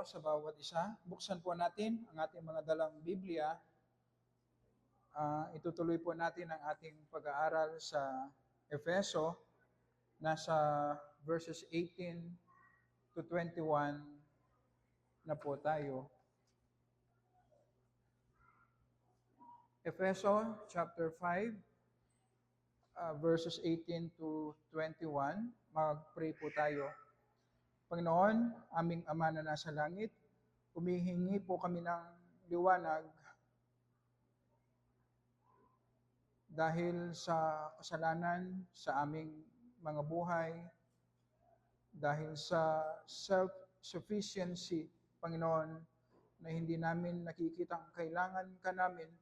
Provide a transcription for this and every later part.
araw sa bawat isa. Buksan po natin ang ating mga dalang Biblia. Itutuloy po natin ang ating pag-aaral sa Efeso. Nasa verses 18 to 21 na po tayo. Efeso chapter 5, verses 18 to 21. Mag-pray po tayo. Panginoon, aming Ama na nasa langit, humihingi po kami ng liwanag dahil sa kasalanan sa aming mga buhay, dahil sa self-sufficiency, Panginoon, na hindi namin nakikitang kailangan ka namin,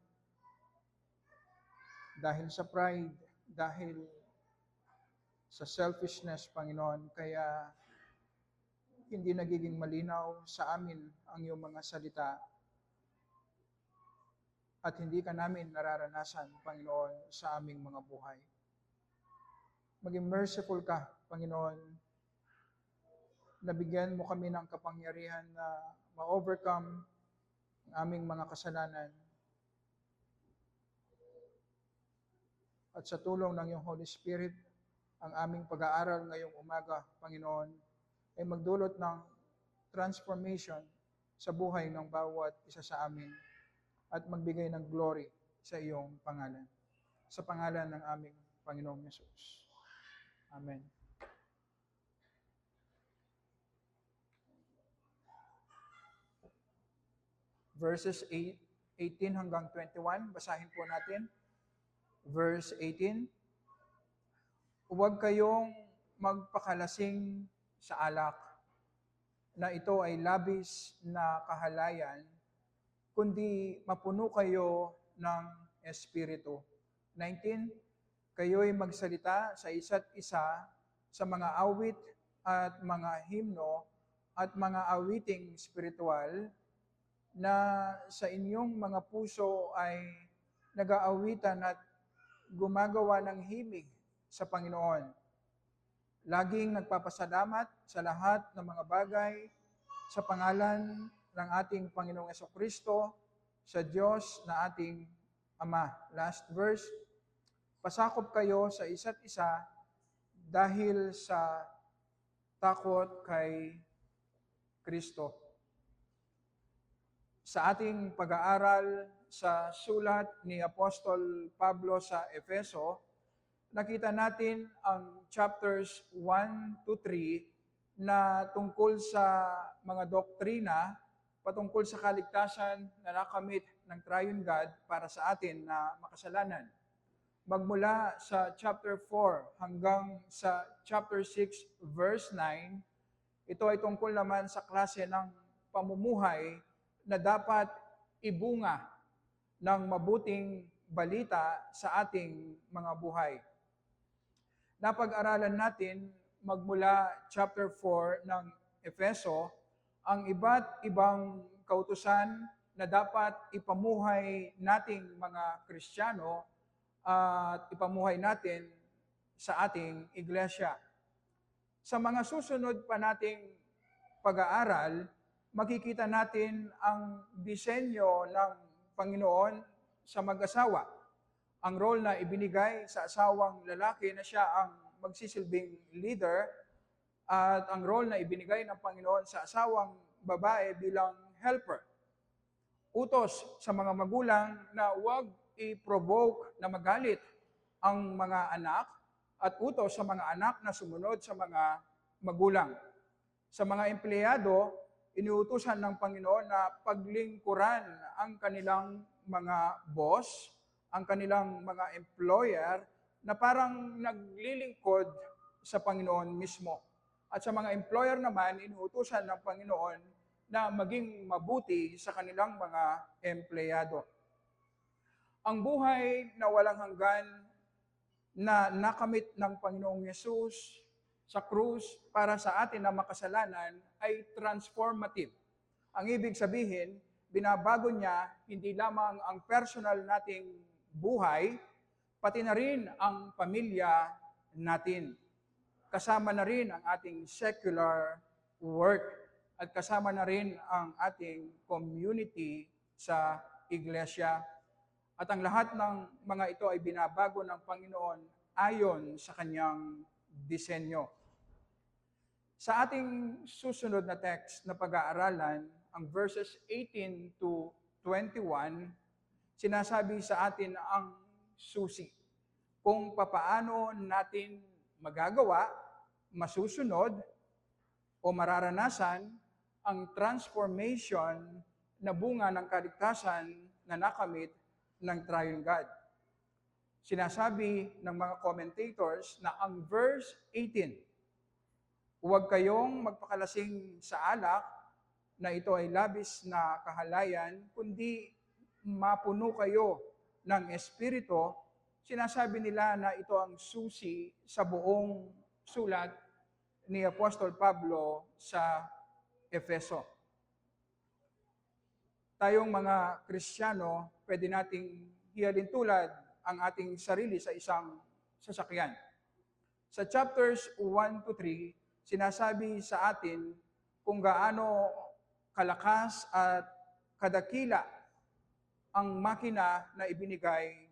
dahil sa pride, dahil sa selfishness, Panginoon, kaya hindi nagiging malinaw sa amin ang iyong mga salita at hindi ka namin nararanasan, Panginoon, sa aming mga buhay. Maging merciful ka, Panginoon, nabigyan mo kami ng kapangyarihan na ma-overcome ang aming mga kasalanan. At sa tulong ng iyong Holy Spirit, ang aming pag-aaral ngayong umaga, Panginoon, ay magdulot ng transformation sa buhay ng bawat isa sa amin at magbigay ng glory sa iyong pangalan. Sa pangalan ng aming Panginoong Yesus. Amen. Verses 18 hanggang 21, basahin po natin. Verse 18, huwag kayong magpakalasing sa alak, na ito ay labis na kahalayan, kundi mapuno kayo ng Espiritu. 19, kayo'y magsalita sa isa't isa sa mga awit at mga himno at mga awiting spiritual na sa inyong mga puso ay nag-aawitan at gumagawa ng himig sa Panginoon. Laging nagpapasalamat sa lahat ng mga bagay sa pangalan ng ating Panginoong Jesucristo, sa Diyos na ating Ama. Last verse, pasakop kayo sa isa't isa dahil sa takot kay Kristo. Sa ating pag-aaral sa sulat ni Apostol Pablo sa Efeso, nakita natin ang chapters 1 to 3 na tungkol sa mga doktrina patungkol sa kaligtasan na nakamit ng Triune God para sa atin na makasalanan. Magmula sa chapter 4 hanggang sa chapter 6 verse 9, ito ay tungkol naman sa klase ng pamumuhay na dapat ibunga ng mabuting balita sa ating mga buhay. Napag-aralan natin magmula chapter 4 ng Efeso ang iba't ibang kautusan na dapat ipamuhay nating mga Kristiyano at ipamuhay natin sa ating iglesia. Sa mga susunod pa nating pag-aaral, makikita natin ang disenyo ng Panginoon sa mag-asawa. Ang role na ibinigay sa asawang lalaki na siya ang magsisilbing leader at ang role na ibinigay ng Panginoon sa asawang babae bilang helper. Utos sa mga magulang na huwag i-provoke na magalit ang mga anak at utos sa mga anak na sumunod sa mga magulang. Sa mga empleyado, inuutusan ng Panginoon na paglingkuran ang kanilang mga boss, ang kanilang mga employer na parang naglilingkod sa Panginoon mismo. At sa mga employer naman, inuutusan ng Panginoon na maging mabuti sa kanilang mga empleyado. Ang buhay na walang hanggan na nakamit ng Panginoong Yesus sa krus para sa atin na makasalanan ay transformative. Ang ibig sabihin, binabago niya hindi lamang ang personal nating buhay, pati na rin ang pamilya natin. Kasama na rin ang ating secular work. at kasama na rin ang ating community sa iglesia. At ang lahat ng mga ito ay binabago ng Panginoon ayon sa kanyang disenyo. Sa ating susunod na text na pag-aaralan, ang verses 18 to 21, sinasabi sa atin ang susi kung papaano natin magagawa, masusunod, o mararanasan ang transformation na bunga ng kaligtasan na nakamit ng Triune God. Sinasabi ng mga commentators na ang verse 18, huwag kayong magpakalasing sa alak na ito ay labis na kahalayan, kundi mapuno kayo ng Espiritu. Sinasabi nila na ito ang susi sa buong sulat ni Apostol Pablo sa Efeso. Tayong mga Kristiyano, pwede nating hihalin tulad ang ating sarili sa isang sasakyan. Sa chapters 1 to 3, sinasabi sa atin kung gaano kalakas at kadakila ang makina na ibinigay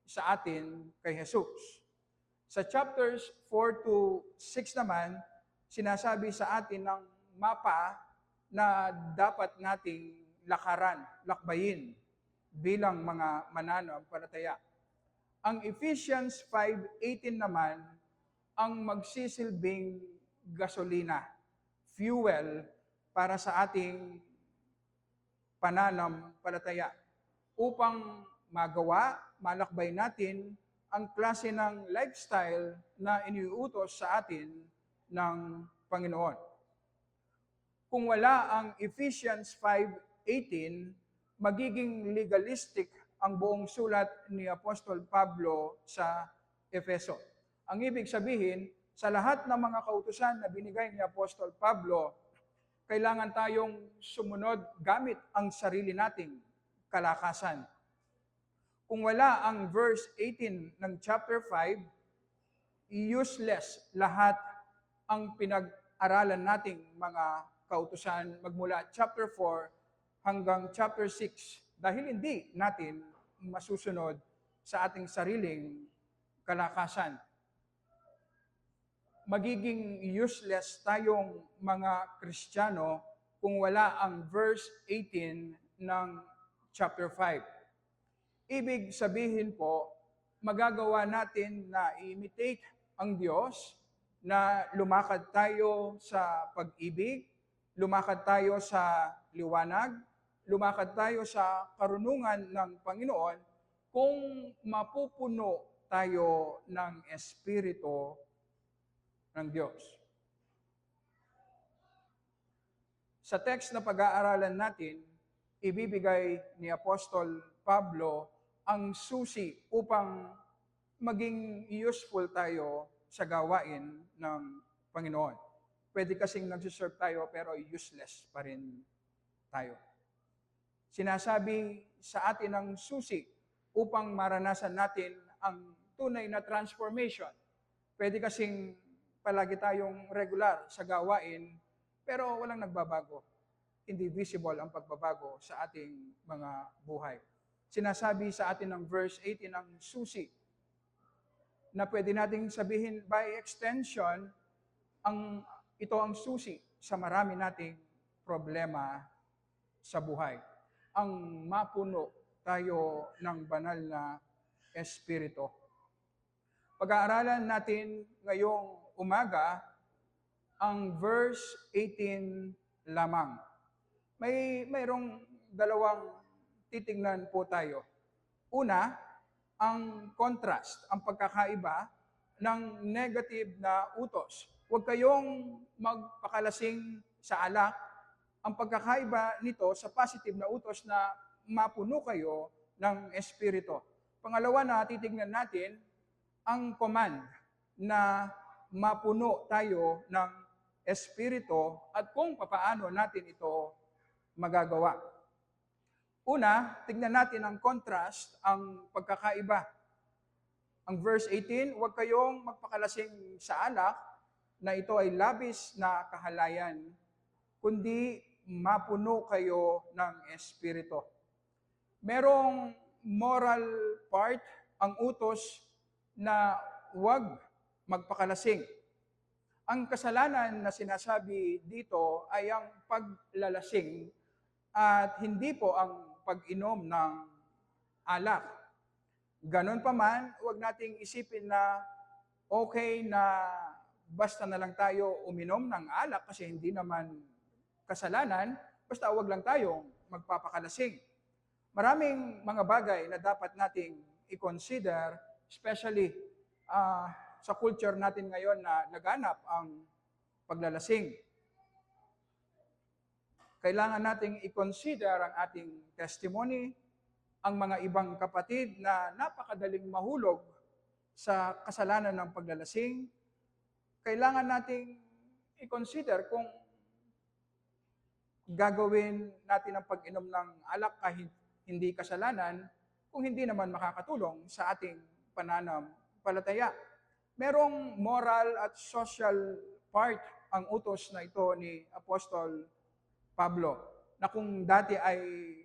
sa atin kay Jesus. Sa chapters 4 to 6 naman, sinasabi sa atin ng mapa na dapat nating lakaran, lakbayin bilang mga mananampalataya. Ang Ephesians 5:18 naman ang magsisilbing gasolina, fuel para sa ating pananampalataya upang magawa, malakbay natin ang klase ng lifestyle na iniuutos sa atin ng Panginoon. Kung wala ang Ephesians 5:18, magiging legalistic ang buong sulat ni Apostol Pablo sa Efeso. Ang ibig sabihin, sa lahat ng mga kautusan na binigay ni Apostol Pablo, kailangan tayong sumunod gamit ang sarili nating kalakasan. Kung wala ang verse 18 ng chapter 5, useless lahat ang pinag-aralan nating mga kautusan magmula chapter 4 hanggang chapter 6 dahil hindi natin masusunod sa ating sariling kalakasan. Magiging useless tayong mga Kristiyano kung wala ang verse 18 ng chapter 5. Ibig sabihin po, magagawa natin na i-imitate ang Diyos, na lumakad tayo sa pag-ibig, lumakad tayo sa liwanag, lumakad tayo sa karunungan ng Panginoon kung mapupuno tayo ng Espiritu ng Diyos. Sa text na pag-aaralan natin, ibibigay ni Apostol Pablo ang susi upang maging useful tayo sa gawain ng Panginoon. Pwede kasing nagsiserve tayo pero useless pa rin tayo. Sinasabi sa atin ang susi upang maranasan natin ang tunay na transformation. Pwede kasing palagi tayong regular sa gawain pero walang nagbabago. Hindi visible ang pagbabago sa ating mga buhay. Sinasabi sa atin ng verse 18 ang susi na pwede nating sabihin by extension, ito ang susi sa marami nating problema sa buhay. Ang mapuno tayo ng banal na Espiritu. Pag-aaralan natin ngayong umaga ang verse 18 lamang. Mayroong dalawang titingnan po tayo. Una, ang contrast, ang pagkakaiba ng negative na utos. Huwag kayong magpakalasing sa alak. Ang pagkakaiba nito sa positive na utos na mapuno kayo ng Espiritu. Pangalawa na titingnan natin ang command na mapuno tayo ng Espiritu at kung papaano natin ito magagawa. Una, tignan natin ang contrast, ang pagkakaiba. Ang verse 18, huwag kayong magpakalasing sa alak na ito ay labis na kahalayan, kundi mapuno kayo ng Espiritu. Merong moral part ang utos na huwag magpakalasing. Ang kasalanan na sinasabi dito ay ang paglalasing at hindi po ang pag-inom ng alak. Ganon pa man, huwag nating isipin na okay na basta na lang tayo uminom ng alak kasi hindi naman kasalanan, basta huwag lang tayong magpapakalasing. Maraming mga bagay na dapat nating i-consider, especially sa culture natin ngayon na naganap ang paglalasing. Kailangan nating i-consider ang ating testimony, ang mga ibang kapatid na napakadaling mahulog sa kasalanan ng paglalasing. Kailangan nating i-consider kung gagawin natin ang pag-inom ng alak kahit hindi kasalanan, kung hindi naman makakatulong sa ating pananampalataya. Merong moral at social part ang utos na ito ni Apostol Pablo, na kung dati ay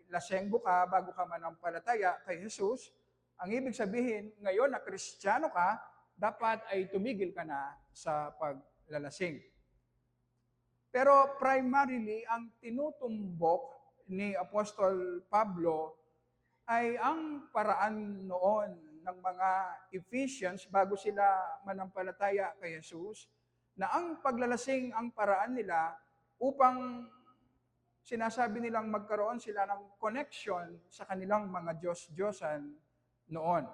lasenggo ka bago ka manampalataya kay Jesus, ang ibig sabihin, ngayon na Kristiyano ka, dapat ay tumigil ka na sa paglalasing. Pero primarily, ang tinutumbok ni Apostol Pablo ay ang paraan noon ng mga Ephesians bago sila manampalataya kay Jesus, na ang paglalasing ang paraan nila upang sinasabi nilang magkaroon sila ng connection sa kanilang mga Diyos-Diyosan noon.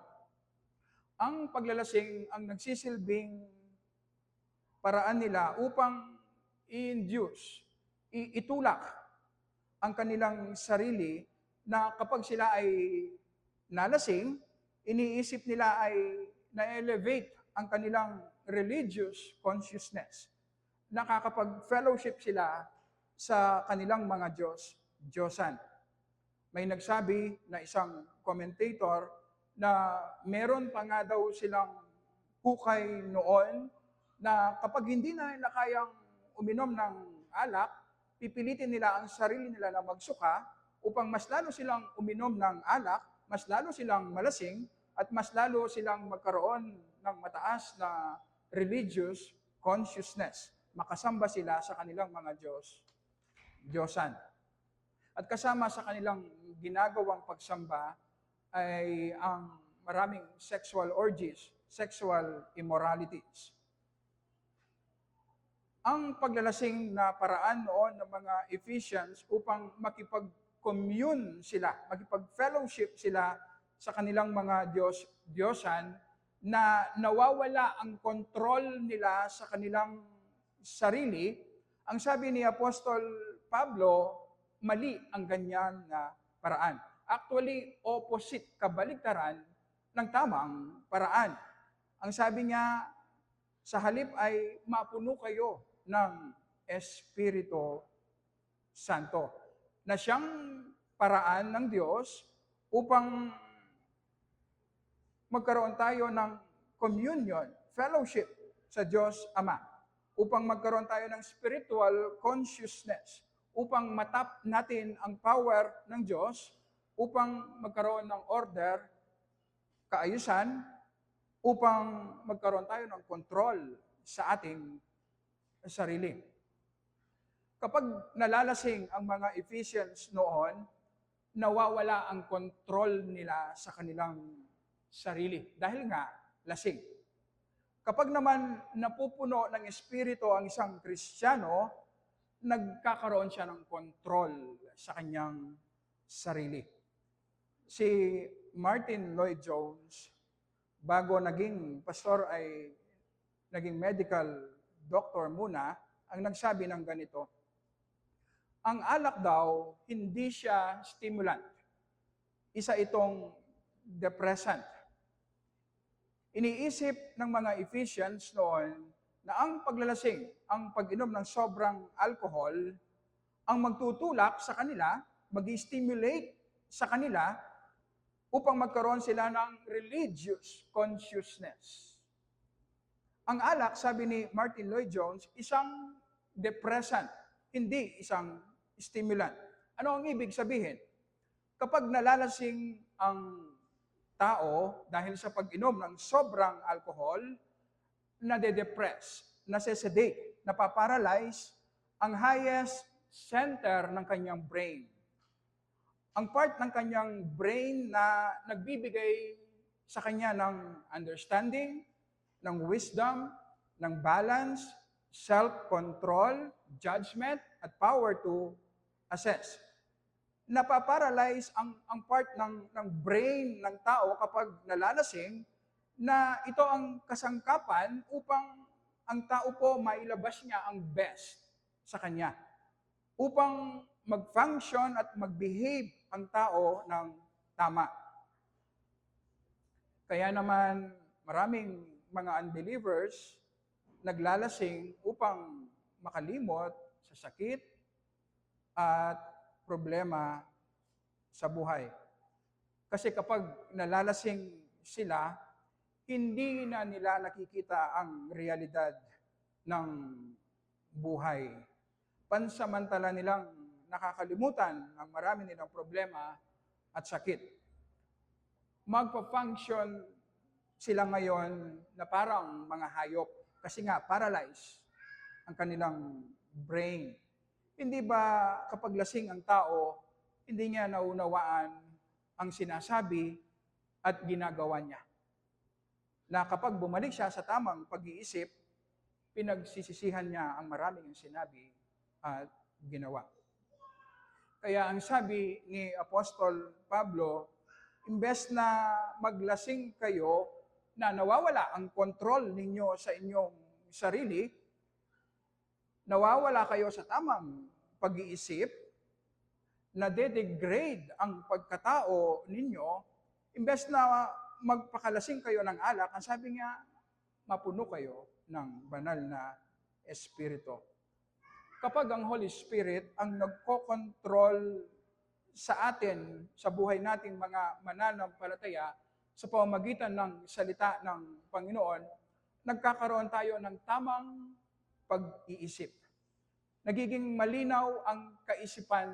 Ang paglalasing ang nagsisilbing paraan nila upang i-induce, itulak ang kanilang sarili na kapag sila ay nalasing, iniisip nila ay na-elevate ang kanilang religious consciousness. Nakakapag-fellowship sila sa kanilang mga Diyosan. May nagsabi na isang commentator na meron pa nga daw silang hukay noon na kapag hindi na nila kayang uminom ng alak, pipilitin nila ang sarili nila na magsuka upang mas lalo silang uminom ng alak, mas lalo silang malasing, at mas lalo silang magkaroon ng mataas na religious consciousness. Makasamba sila sa kanilang mga Diyosan. At kasama sa kanilang ginagawang pagsamba ay ang maraming sexual orgies, sexual immoralities. Ang paglalasing na paraan noon ng mga Ephesians upang makipag-commune sila, makipag-fellowship sila sa kanilang mga Diyosan, na nawawala ang kontrol nila sa kanilang sarili. Ang sabi ni Apostol Pablo, mali ang ganyan na paraan. Actually, opposite, kabaligtaran ng tamang paraan. Ang sabi niya, sa halip ay mapuno kayo ng Espiritu Santo, na siyang paraan ng Diyos upang magkaroon tayo ng communion, fellowship sa Diyos Ama, upang magkaroon tayo ng spiritual consciousness, upang matap natin ang power ng Diyos, upang magkaroon ng order, kaayusan, upang magkaroon tayo ng control sa ating sarili. Kapag nalalasing ang mga Ephesians noon, nawawala ang control nila sa kanilang sarili dahil nga lasing. Kapag naman napupuno ng Espiritu ang isang Kristiyano, nagkakaroon siya ng control sa kanyang sarili. Si Martin Lloyd-Jones, bago naging pastor ay naging medical doctor muna, ang nagsabi ng ganito, ang alak daw, hindi siya stimulant. Isa itong depressant. Iniisip ng mga Ephesians noon na ang paglalasing, ang pag-inom ng sobrang alcohol, ang magtutulak sa kanila, mag-stimulate sa kanila upang magkaroon sila ng religious consciousness. Ang alak, sabi ni Martin Lloyd-Jones, isang depressant, hindi isang stimulant. Ano ang ibig sabihin? Kapag nalalasing ang tao dahil sa pag-inom ng sobrang alcohol, nade-depress, nase-sedate, napaparalyze ang highest center ng kanyang brain. Ang part ng kanyang brain na nagbibigay sa kanya ng understanding, ng wisdom, ng balance, self-control, judgment, at power to assess. Napaparalyze ang part ng brain ng tao kapag nalalasing na ito ang kasangkapan upang ang tao po mailabas niya ang best sa kanya. Upang mag-function at mag-behave ang tao ng tama. Kaya naman maraming mga unbelievers naglalasing upang makalimot sa sakit at problema sa buhay. Kasi kapag nalalasing sila, hindi na nila nakikita ang realidad ng buhay. Pansamantala nilang nakakalimutan ang marami nilang problema at sakit. Magpa-function sila ngayon na parang mga hayop kasi nga paralyzed ang kanilang brain. Hindi ba kapag lasing ang tao, hindi niya naunawaan ang sinasabi at ginagawa niya? Na kapag bumalik siya sa tamang pag-iisip, pinagsisisihan niya ang maraming sinabi at ginawa. Kaya ang sabi ni Apostol Pablo, imbes na maglasing kayo na nawawala ang kontrol ninyo sa inyong sarili, nawawala kayo sa tamang pag-iisip, nade-degrade ang pagkatao ninyo, imbes na magpakalasing kayo ng alak, ang sabi niya, mapuno kayo ng banal na espiritu. Kapag ang Holy Spirit ang nagko-control sa atin, sa buhay nating mga mananampalataya, sa pamamagitan ng salita ng Panginoon, nagkakaroon tayo ng tamang pag-iisip. Nagiging malinaw ang kaisipan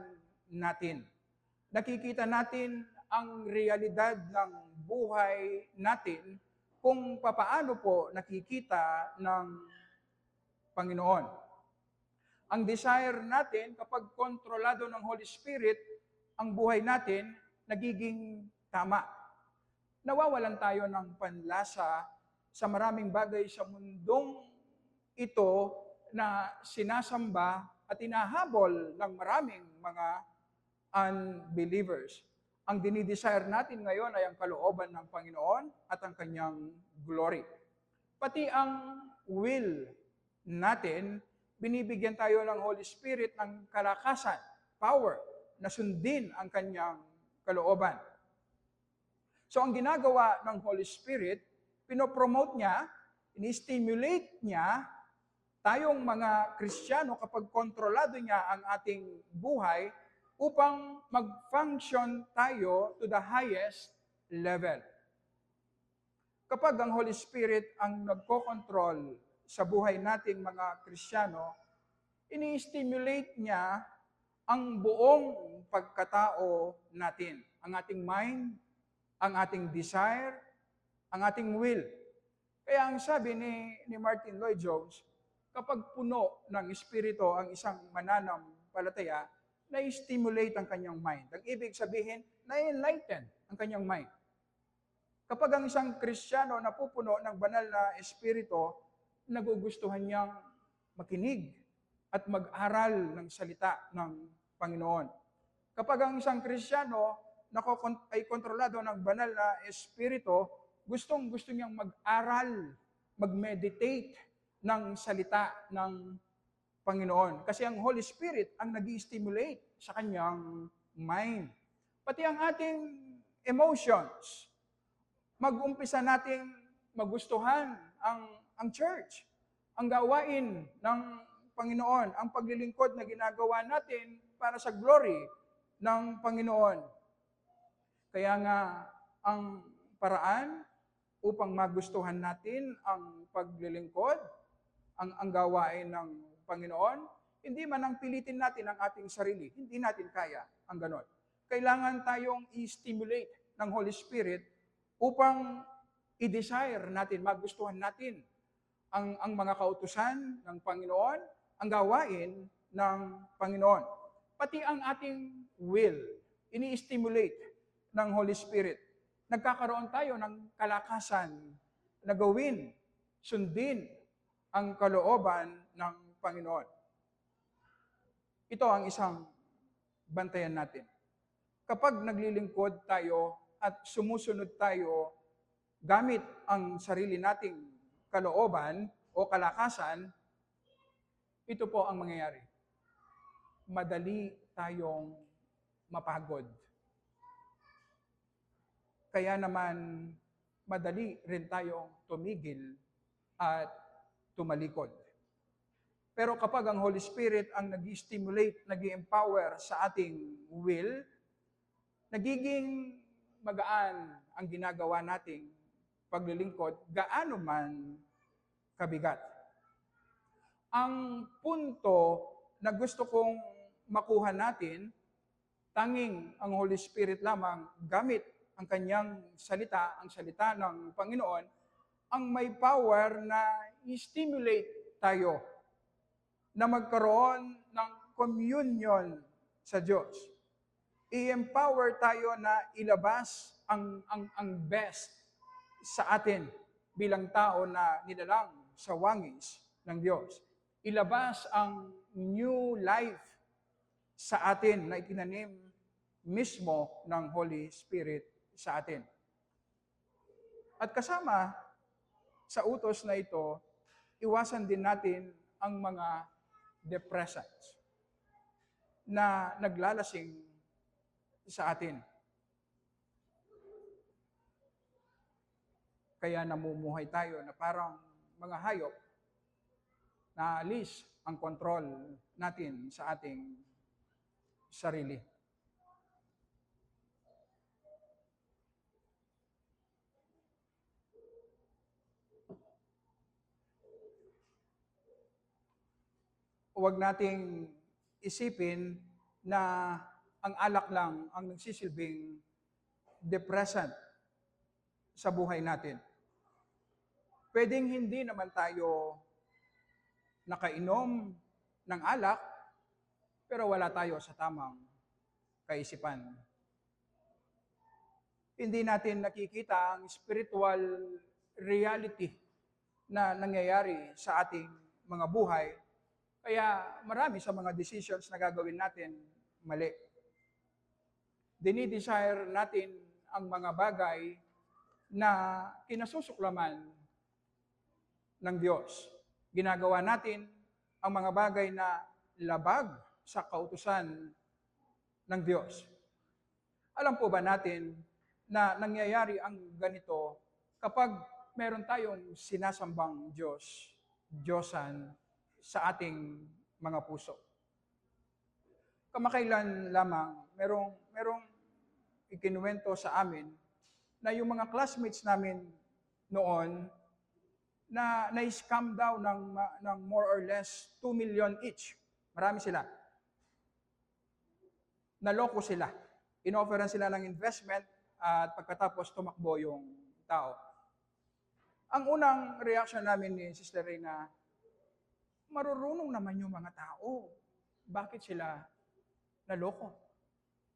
natin. Nakikita natin ang realidad ng buhay natin kung papaano po nakikita ng Panginoon. Ang desire natin, kapag kontrolado ng Holy Spirit, ang buhay natin, nagiging tama. Nawawalan tayo ng panlasa sa maraming bagay sa mundong ito na sinasamba at inahabol ng maraming mga unbelievers. Ang dinidesire natin ngayon ay ang kalooban ng Panginoon at ang kanyang glory. Pati ang will natin, binibigyan tayo ng Holy Spirit ng kalakasan, power, na sundin ang kanyang kalooban. So ang ginagawa ng Holy Spirit, pinopromote niya, ini-stimulate niya tayong mga Kristiyano kapag kontrolado niya ang ating buhay upang mag-function tayo to the highest level. Kapag ang Holy Spirit ang nagko-control sa buhay nating mga Kristiyano, ini-stimulate niya ang buong pagkatao natin. Ang ating mind, ang ating desire, ang ating will. Kaya ang sabi ni Martin Lloyd-Jones, kapag puno ng Espiritu ang isang mananampalataya, na-stimulate ang kanyang mind. Ang ibig sabihin, na-enlighten ang kanyang mind. Kapag ang isang Kristiyano napupuno ng banal na Espiritu, nagugustuhan niyang makinig at mag-aral ng salita ng Panginoon. Kapag ang isang Kristiyano ay kontrolado ng banal na Espiritu, gustong-gusto niyang mag-aral, mag-meditate ng salita ng Panginoon. Kasi ang Holy Spirit ang nag-i-stimulate sa kanyang mind. Pati ang ating emotions. Mag-umpisa nating magustuhan ang church, ang gawain ng Panginoon, ang paglilingkod na ginagawa natin para sa glory ng Panginoon. Kaya nga, ang paraan upang magustuhan natin ang paglilingkod, ang gawain ng Panginoon, Hindi man ang pilitin natin ang ating sarili, hindi natin kaya ang ganon. Kailangan tayong i-stimulate ng Holy Spirit upang i-desire natin, magustuhan natin ang mga kautusan ng Panginoon, ang gawain ng Panginoon. Pati ang ating will, ini-stimulate ng Holy Spirit. Nagkakaroon tayo ng kalakasan na gawin, sundin ang kalooban ng Panginoon. Ito ang isang bantayan natin. Kapag naglilingkod tayo at sumusunod tayo gamit ang sarili nating kalooban o kalakasan, ito po ang mangyayari. Madali tayong mapagod. Kaya naman, madali rin tayong tumigil at tumalikod. Pero kapag ang Holy Spirit ang nag-stimulate, nag-empower sa ating will, nagiging magaan ang ginagawa nating paglilingkod, gaano man kabigat. Ang punto na gusto kong makuha natin, tanging ang Holy Spirit lamang gamit ang kanyang salita, ang salita ng Panginoon, ang may power na i-stimulate tayo na magkaroon ng communion sa Diyos. I-empower tayo na ilabas ang best sa atin bilang tao na nilalang sa wangis ng Diyos. Ilabas ang new life sa atin na itinanim mismo ng Holy Spirit sa atin. At kasama sa utos na ito, iwasan din natin ang mga depressants na naglalasing sa atin. Kaya namumuhay tayo na parang mga hayop na alis ang kontrol natin sa ating sarili. Huwag nating isipin na ang alak lang ang nagsisilbing depressant sa buhay natin. Pwedeng hindi naman tayo nakainom ng alak, pero wala tayo sa tamang kaisipan. Hindi natin nakikita ang spiritual reality na nangyayari sa ating mga buhay. Kaya marami sa mga decisions na gagawin natin mali. Dinidesire natin ang mga bagay na kinasusuklaman ng Diyos. Ginagawa natin ang mga bagay na labag sa kautusan ng Diyos. Alam po ba natin na nangyayari ang ganito kapag meron tayong sinasambang Diyos, Diyosan, sa ating mga puso? Kamakailan lamang, merong ikinuwento sa amin na yung mga classmates namin noon na na-scam daw ng more or less 2 million each. Marami sila. Naloko sila. Inofferan sila ng investment at pagkatapos tumakbo yung tao. Ang unang reaction namin ni Sister Reyna, marurunong naman yung mga tao. Bakit sila naloko?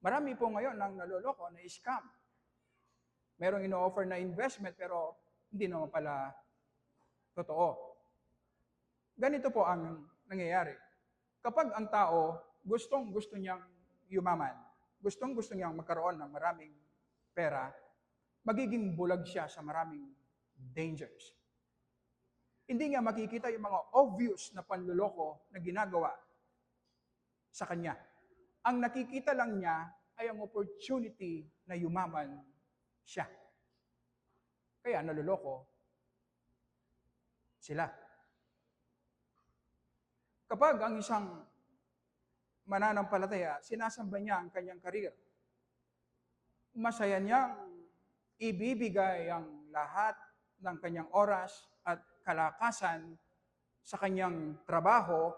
Marami po ngayon ang naloloko na scam. Merong ino-offer na investment pero hindi naman pala totoo. Ganito po ang nangyayari. Kapag ang tao gusto niyang yumaman, gusto niyang magkaroon ng maraming pera, magiging bulag siya sa maraming dangers. Hindi nga makikita yung mga obvious na panluloko na ginagawa sa kanya. Ang nakikita lang niya ay ang opportunity na yumaman siya. Kaya naluloko sila. Kapag ang isang mananampalataya, sinasamba niya ang kanyang karir, masaya niyang ibibigay ang lahat ng kanyang oras at kalakasan sa kanyang trabaho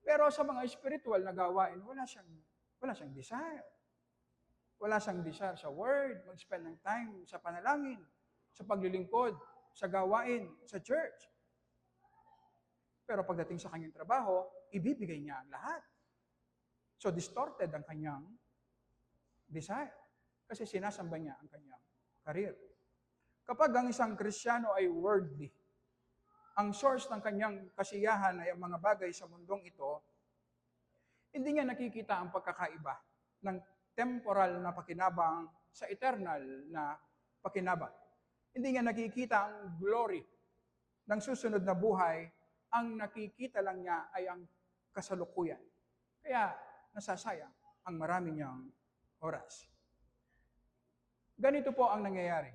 Pero sa mga spiritual na gawain, wala siyang desire. Wala siyang desire sa word, mag-spend ng time sa panalangin, sa paglilingkod, sa gawain, sa church. Pero pagdating sa kanyang trabaho, ibibigay niya ang lahat. So distorted ang kanyang desire. Kasi sinasamba niya ang kanyang career. Kapag ang isang Kristiyano ay worldly, ang source ng kanyang kasiyahan ay ang mga bagay sa mundong ito, hindi niya nakikita ang pagkakaiba ng temporal na pakinabang sa eternal na pakinabang. Hindi niya nakikita ang glory ng susunod na buhay, ang nakikita lang niya ay ang kasalukuyan. Kaya nasasayang ang marami niyang oras. Ganito po ang nangyayari.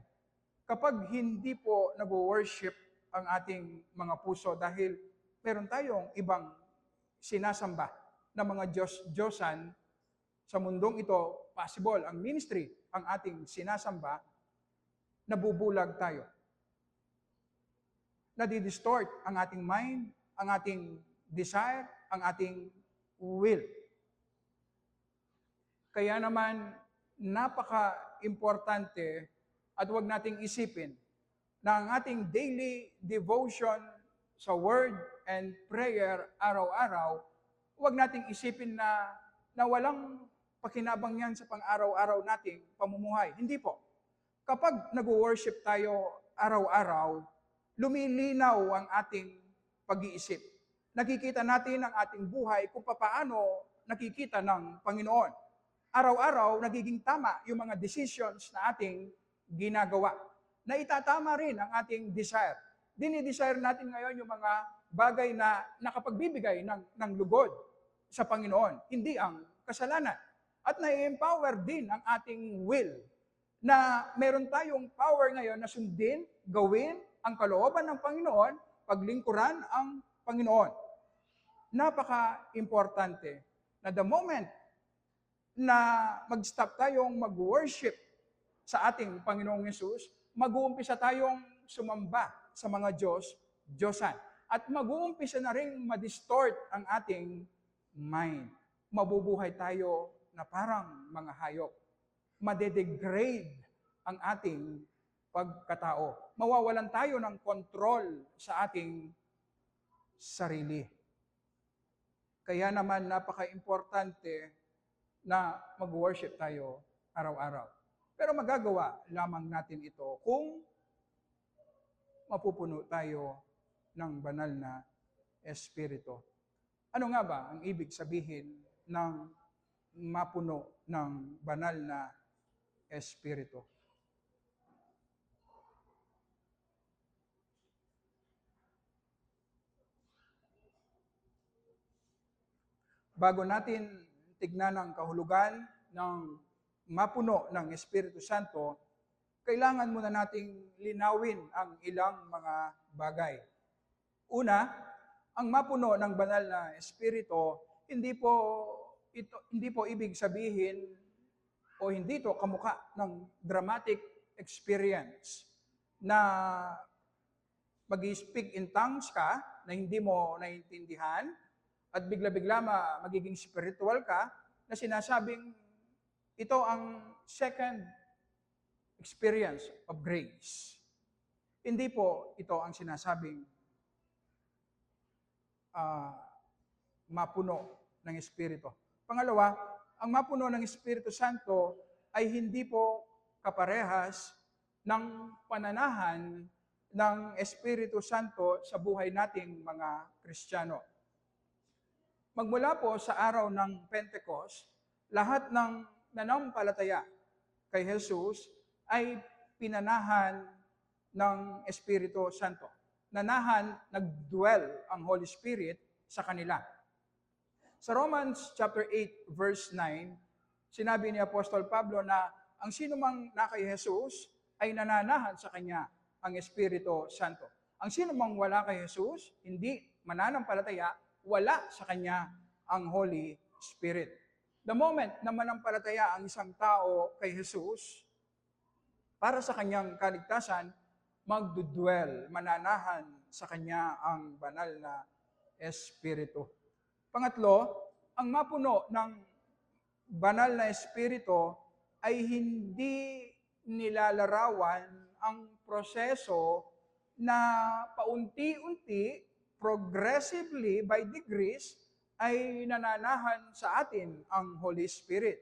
Kapag hindi po nag-worship ang ating mga puso dahil meron tayong ibang sinasamba na mga Diyos-Diyosan sa mundong ito, possible, ang ministry, ang ating sinasamba, nabubulag tayo. Nadidistort ang ating mind, ang ating desire, ang ating will. Kaya naman, napaka-importante at huwag nating isipin na ang ating daily devotion sa word and prayer araw-araw, huwag nating isipin na walang pakinabang yan sa pang-araw-araw nating pamumuhay. Hindi po. Kapag nag-worship tayo araw-araw, lumilinaw ang ating pag-iisip. Nakikita natin ang ating buhay kung paano nakikita ng Panginoon. Araw-araw, nagiging tama yung mga decisions na ating ginagawa. Na itatama rin ang ating desire. Dinidesire natin ngayon yung mga bagay na nakapagbibigay ng lugod sa Panginoon, hindi ang kasalanan. At na-empower din ang ating will na meron tayong power ngayon na sundin, gawin ang kalooban ng Panginoon, paglingkuran ang Panginoon. Napaka-importante na the moment na mag-stop tayong mag-worship sa ating Panginoong Yesus, mag-uumpisa tayong sumamba sa mga Diyosan. At mag-uumpisa na rin ma-distort ang ating mind. Mabubuhay tayo na parang mga hayop. Madedegrade ang ating pagkatao. Mawawalan tayo ng control sa ating sarili. Kaya naman napaka-importante na mag-worship tayo araw-araw. Pero magagawa lamang natin ito kung mapupuno tayo ng banal na Espiritu. Ano nga ba ang ibig sabihin ng mapuno ng banal na Espiritu? Bago natin tignan ang kahulugan ng mapuno ng Espiritu Santo, kailangan muna nating linawin ang ilang mga bagay. Una, ang mapuno ng banal na Espiritu, hindi po ibig sabihin o hindi ito kamukha ng dramatic experience na mag-speak in tongues ka na hindi mo naiintindihan at bigla-bigla magiging spiritual ka na sinasabing ito ang second experience of grace. Hindi po ito ang sinasabing mapuno ng Espiritu. Pangalawa, ang mapuno ng Espiritu Santo ay hindi po kaparehas ng pananahan ng Espiritu Santo sa buhay nating mga Kristiyano. Magmula po sa araw ng Pentecost, lahat ng nanampalataya kay Jesus ay pinanahan ng Espiritu Santo. Nag-dwell ang Holy Spirit sa kanila. Sa Romans chapter 8 verse 9, sinabi ni Apostol Pablo na ang sinumang na kay Jesus ay nananahan sa kanya ang Espiritu Santo. Ang sinumang wala kay Jesus, hindi mananampalataya, wala sa kanya ang Holy Spirit. The moment na manampalataya ang isang tao kay Jesus, para sa kanyang kaligtasan, magdudwell, mananahan sa kanya ang banal na Espiritu. Pangatlo, ang mapuno ng banal na espiritu ay hindi nilalarawan ang proseso na paunti-unti, progressively, by degrees, ay nananahan sa atin ang Holy Spirit.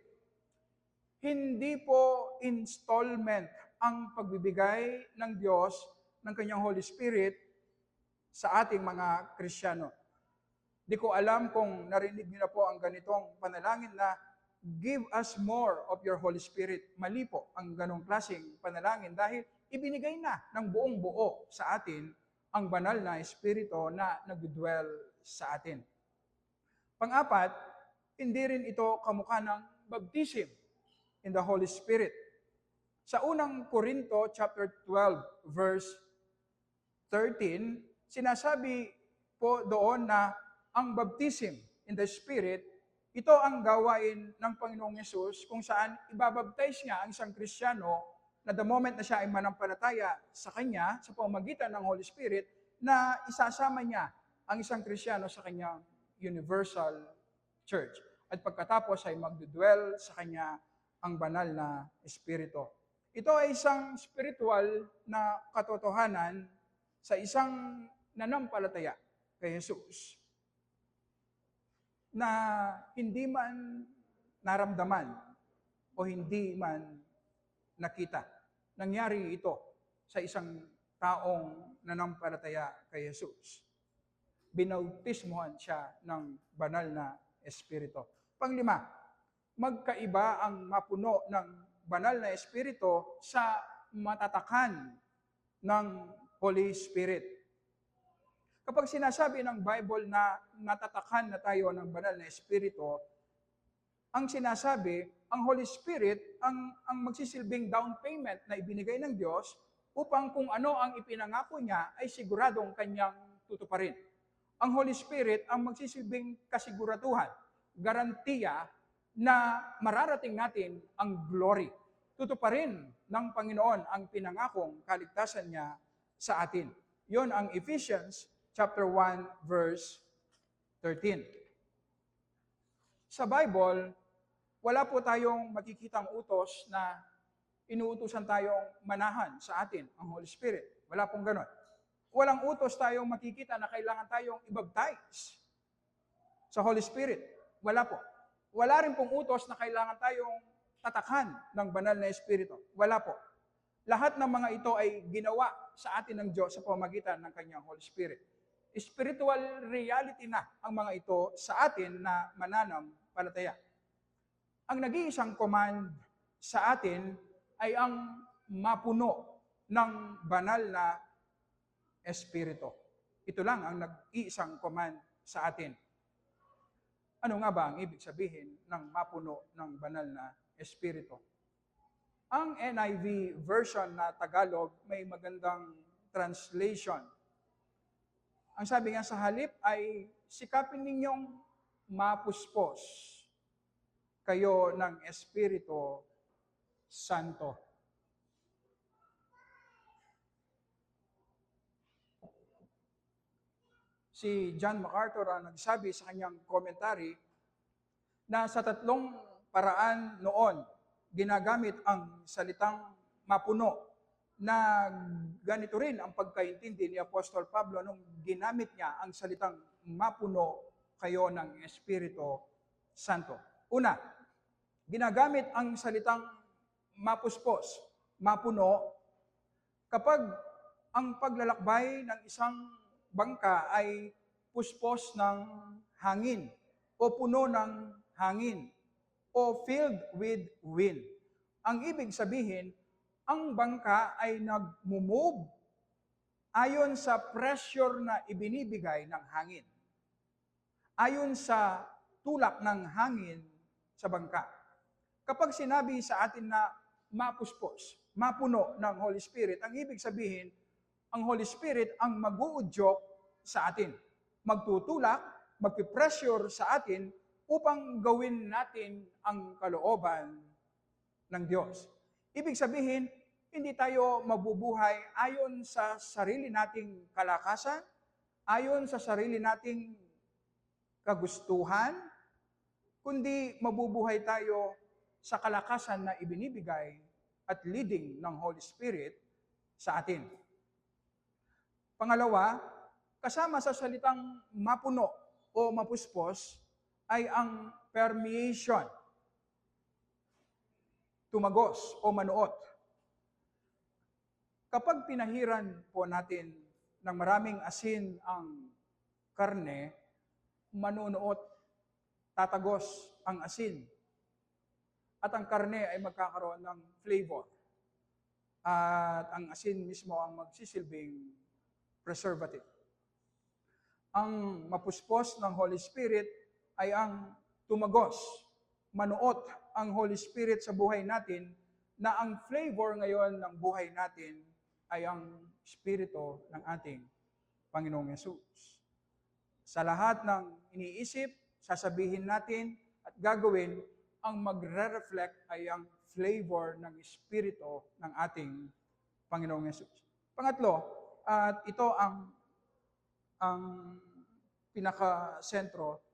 Hindi po installment ang pagbibigay ng Diyos ng kanyang Holy Spirit sa ating mga Kristiyano. Di ko alam kung narinig niyo na po ang ganitong panalangin na give us more of your Holy Spirit. Mali po ang ganong klaseng panalangin dahil ibinigay na ng buong buo sa atin ang banal na Espiritu na nag-dwell sa atin. Pang-apat, hindi rin ito kamukha ng baptism in the Holy Spirit. Sa unang Korinto chapter 12 verse 13, sinasabi po doon na ang baptism in the Spirit, ito ang gawain ng Panginoong Yesus kung saan ibabaptize niya ang isang Kristiyano na the moment na siya ay manampalataya sa Kanya, sa pamamagitan ng Holy Spirit, na isasama niya ang isang Kristiyano sa Kanyang universal church. At pagkatapos ay magdudwell sa Kanya ang banal na Espiritu. Ito ay isang spiritual na katotohanan sa isang nanampalataya kay Jesus na hindi man naramdaman o hindi man nakita. Nangyari ito sa isang taong nanampalataya kay Jesus. Binautismuhan siya ng banal na Espiritu. Panglima, magkaiba ang mapuno ng banal na Espiritu sa matatakan ng Holy Spirit. Kapag sinasabi ng Bible na natatakan na tayo ng banal na Espiritu, ang sinasabi, ang Holy Spirit, ang magsisilbing down payment na ibinigay ng Diyos upang kung ano ang ipinangako niya ay siguradong kanyang tutuparin. Ang Holy Spirit ang magsisilbing kasiguraduhan, garantiya na mararating natin ang glory. Tutuparin ng Panginoon ang pinangakong kaligtasan niya sa atin. Yon ang Ephesians chapter 1, verse 13. Sa Bible, wala po tayong makikitang utos na inuutusan tayong manahan sa atin ang Holy Spirit. Wala pong ganon. Walang utos tayong makikita na kailangan tayong i-baptize sa Holy Spirit. Wala po. Wala rin pong utos na kailangan tayong tatakan ng banal na Espiritu. Wala po. Lahat ng mga ito ay ginawa sa atin ng Diyos sa pamamagitan ng Kanyang Holy Spirit. Spiritual reality na ang mga ito sa atin na mananampalataya. Ang nag-iisang command sa atin ay ang mapuno ng banal na Espiritu. Ito lang ang nag-iisang command sa atin. Ano nga ba ang ibig sabihin ng mapuno ng banal na Espiritu? Ang NIV version na Tagalog may magandang translation. Ang sabi nga sa halip ay, sikapin ninyong mapuspos kayo ng Espiritu Santo. Si John MacArthur ang nagsabi sa kanyang commentary na sa tatlong paraan noon, ginagamit ang salitang mapuno na ganito rin ang pagkaintindi ni Apostol Pablo nung ginamit niya ang salitang mapuno kayo ng Espiritu Santo. Una, ginagamit ang salitang mapuspos, mapuno, kapag ang paglalakbay ng isang bangka ay puspos ng hangin o puno ng hangin o filled with wind. Ang ibig sabihin, ang bangka ay nag-move ayon sa pressure na ibinibigay ng hangin. Ayon sa tulak ng hangin sa bangka. Kapag sinabi sa atin na mapuspos, mapuno ng Holy Spirit, ang ibig sabihin, ang Holy Spirit ang mag-uudyok sa atin. Magtutulak, magpipressure sa atin upang gawin natin ang kalooban ng Diyos. Ibig sabihin, hindi tayo mabubuhay ayon sa sarili nating kalakasan, ayon sa sarili nating kagustuhan, kundi mabubuhay tayo sa kalakasan na ibinibigay at leading ng Holy Spirit sa atin. Pangalawa, kasama sa salitang mapuno o mapuspos ay ang permeation, tumagos o manuot. Kapag pinahiran po natin ng maraming asin ang karne, manunuot, tatagos ang asin. At ang karne ay magkakaroon ng flavor. At ang asin mismo ang magsisilbing preservative. Ang mapuspos ng Holy Spirit ay ang tumagos, manuot ang Holy Spirit sa buhay natin na ang flavor ngayon ng buhay natin ay ang Espiritu ng ating Panginoong Yesus. Sa lahat ng iniisip, sasabihin natin at gagawin, ang magre-reflect ay ang flavor ng Espiritu ng ating Panginoong Yesus. Pangatlo, at ito ang pinaka-sentro,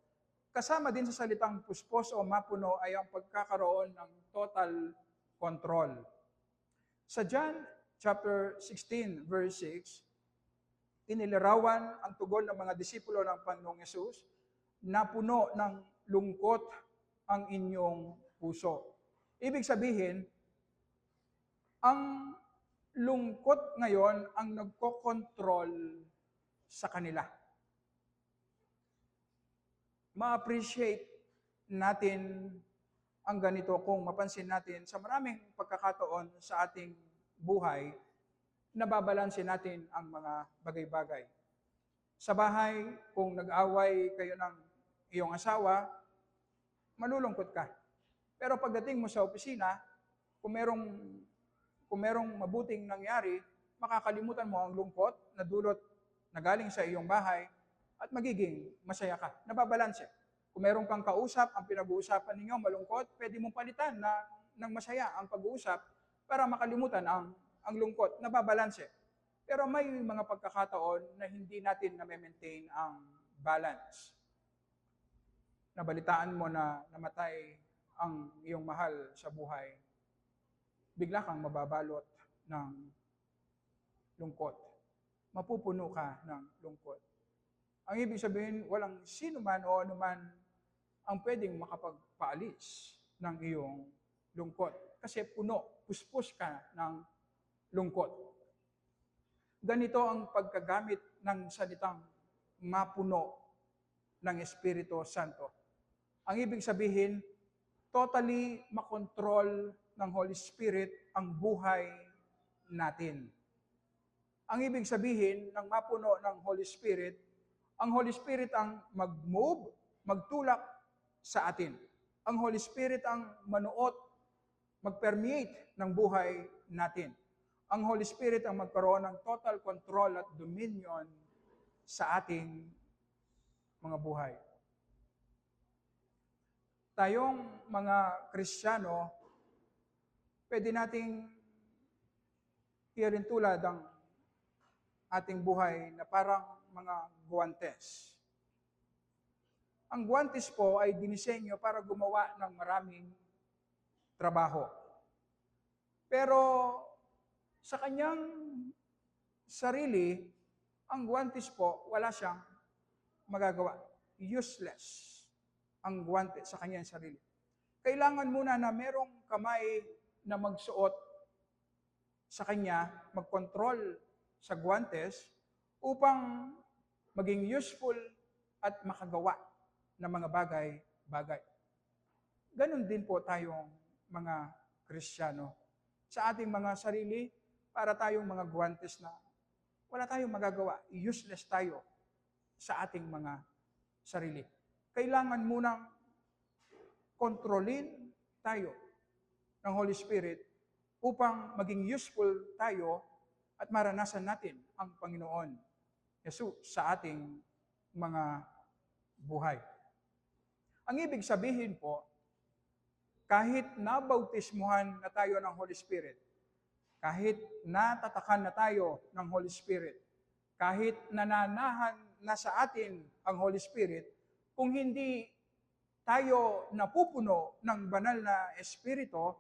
kasama din sa salitang puspos o mapuno ay ang pagkakaroon ng total control. Sa John chapter 16, verse 6, inilarawan ang tugon ng mga disipulo ng Panginoong Yesus na puno ng lungkot ang inyong puso. Ibig sabihin, ang lungkot ngayon ang nagko-control sa kanila. Ma-appreciate natin ang ganito kung mapansin natin sa maraming pagkakataon sa ating buhay, nababalansin natin ang mga bagay-bagay. Sa bahay, kung nag-away kayo ng iyong asawa, malulungkot ka. Pero pagdating mo sa opisina, kung merong mabuting nangyari, makakalimutan mo ang lungkot na dulot na galing sa iyong bahay at magiging masaya ka. Nababalanse. Kung meron kang kausap, ang pinag-uusapan ninyo malungkot, pwede mong palitan ng masaya ang pag-uusap para makalimutan ang lungkot. Nababalanse. Pero may mga pagkakataon na hindi natin na-maintain ang balance. Nabalitaan mo na namatay ang iyong mahal sa buhay, bigla kang mababalot ng lungkot. Mapupuno ka ng lungkot. Ang ibig sabihin, walang sino man o anuman ang pwedeng makapagpaalis ng iyong lungkot. Kasi puno, puspos ka ng lungkot. Ganito ang pagkagamit ng salitang mapuno ng Espiritu Santo. Ang ibig sabihin, totally makontrol ng Holy Spirit ang buhay natin. Ang ibig sabihin ng mapuno ng Holy Spirit, ang Holy Spirit ang mag-move, magtulak sa atin. Ang Holy Spirit ang manuot, mag-permeate ng buhay natin. Ang Holy Spirit ang magkaroon ng total control at dominion sa ating mga buhay. Tayong mga Kristiyano, pwede nating irin tulad ang ating buhay na parang mga guwantes. Ang guwantes po ay dinisenyo para gumawa ng maraming trabaho. Pero sa kanyang sarili, ang guwantes po, wala siyang magagawa. Useless ang guwante sa kanyang sarili. Kailangan muna na merong kamay na magsuot sa kanya, mag-control sa guwantes upang maging useful at makagawa ng mga bagay-bagay. Ganon din po tayong mga Kristiyano. Sa ating mga sarili, para tayong mga guwantes na wala tayong magagawa. Useless tayo sa ating mga sarili. Kailangan munang kontrolin tayo ng Holy Spirit upang maging useful tayo at maranasan natin ang Panginoon Yesus sa ating mga buhay. Ang ibig sabihin po, kahit nabautismuhan na tayo ng Holy Spirit, kahit natatakan na tayo ng Holy Spirit, kahit nananahan na sa atin ang Holy Spirit, kung hindi tayo napupuno ng banal na espiritu,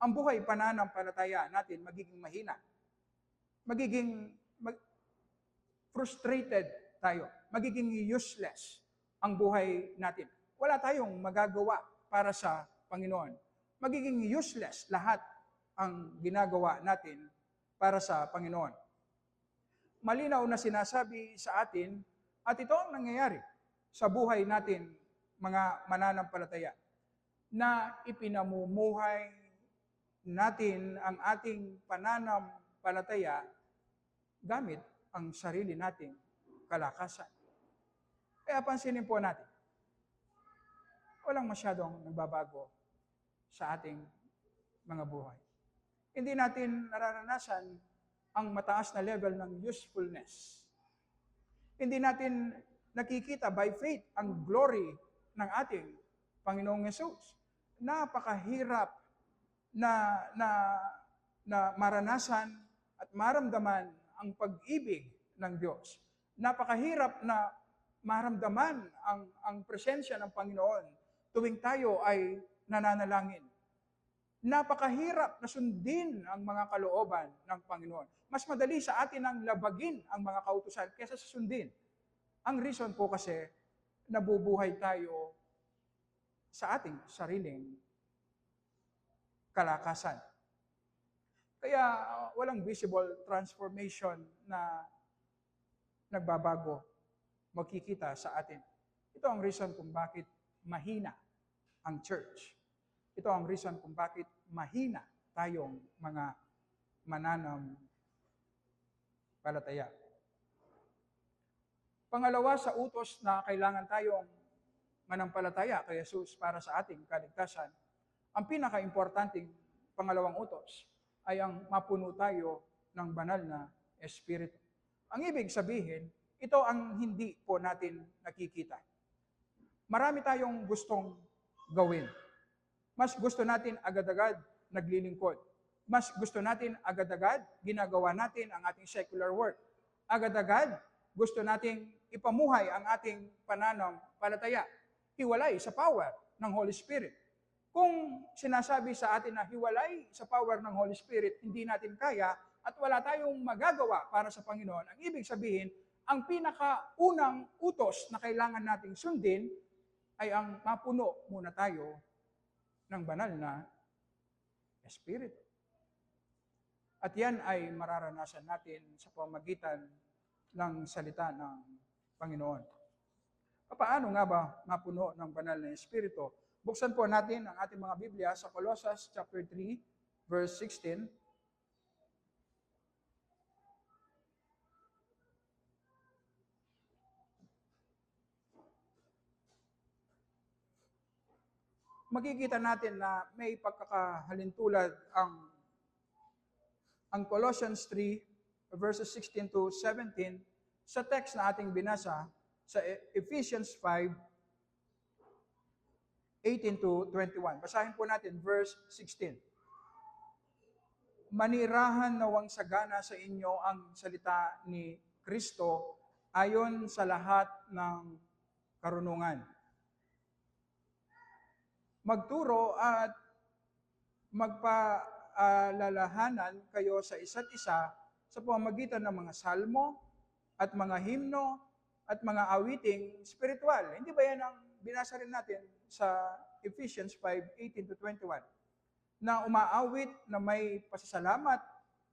ang buhay pananampalataya natin magiging mahina. Magiging frustrated tayo. Magiging useless ang buhay natin. Wala tayong magagawa para sa Panginoon. Magiging useless lahat ang ginagawa natin para sa Panginoon. Malinaw na sinasabi sa atin, at ito ang nangyayari sa buhay natin, mga mananampalataya, na ipinamumuhay natin ang ating pananampalataya gamit ang sarili nating kalakasan. Kaya pansinin po natin, walang masyadong nagbabago sa ating mga buhay. Hindi natin nararanasan ang mataas na level ng usefulness. Hindi natin nakikita by faith ang glory ng ating Panginoong Yesus. Napakahirap na maranasan at maramdaman ang pag-ibig ng Diyos. Napakahirap na maramdaman ang presensya ng Panginoon tuwing tayo ay nananalangin. Napakahirap na sundin ang mga kalooban ng Panginoon. Mas madali sa atin ang labagin ang mga kautusan kaysa sa sundin. Ang reason po kasi, nabubuhay tayo sa ating sariling kalakasan. Kaya walang visible transformation na nagbabago, makikita sa atin. Ito ang reason kung bakit mahina ang church. Ito ang reason kung bakit mahina tayong mga mananampalataya. Pangalawa sa utos na kailangan tayong manampalataya kay Jesus para sa ating kaligtasan, ang pinaka-importanting pangalawang utos ay ang mapuno tayo ng banal na Espiritu. Ang ibig sabihin, ito ang hindi po natin nakikita. Marami tayong gustong gawin. Mas gusto natin agad-agad naglilingkod. Mas gusto natin agad-agad ginagawa natin ang ating secular work. Agad-agad gusto nating ipamuhay ang ating pananampalataya. Hiwalay sa power ng Holy Spirit. Kung sinasabi sa atin na hiwalay sa power ng Holy Spirit, hindi natin kaya at wala tayong magagawa para sa Panginoon, ang ibig sabihin, ang pinakaunang utos na kailangan nating sundin ay ang mapuno muna tayo ng banal na Espiritu. At yan ay mararanasan natin sa pamamagitan ng salita ng Panginoon. Paano nga ba mapuno ng banal na Espiritu? Buksan po natin ang ating mga Biblia sa Colossus chapter 3, verse 16. Makikita natin na may pagkakahalintulad ang Colossians 3, verses 16 to 17, sa text na ating binasa sa Ephesians 5, 18 to 21. Basahin po natin verse 16. Manirahan nawang sagana sa inyo ang salita ni Kristo ayon sa lahat ng karunungan. Magturo at magpaalalahanan kayo sa isa't isa sa pamamagitan ng mga salmo at mga himno at mga awiting spiritual. Hindi ba yan ang binasa rin natin sa Ephesians 5:18 to 21? Na umaawit na may pasasalamat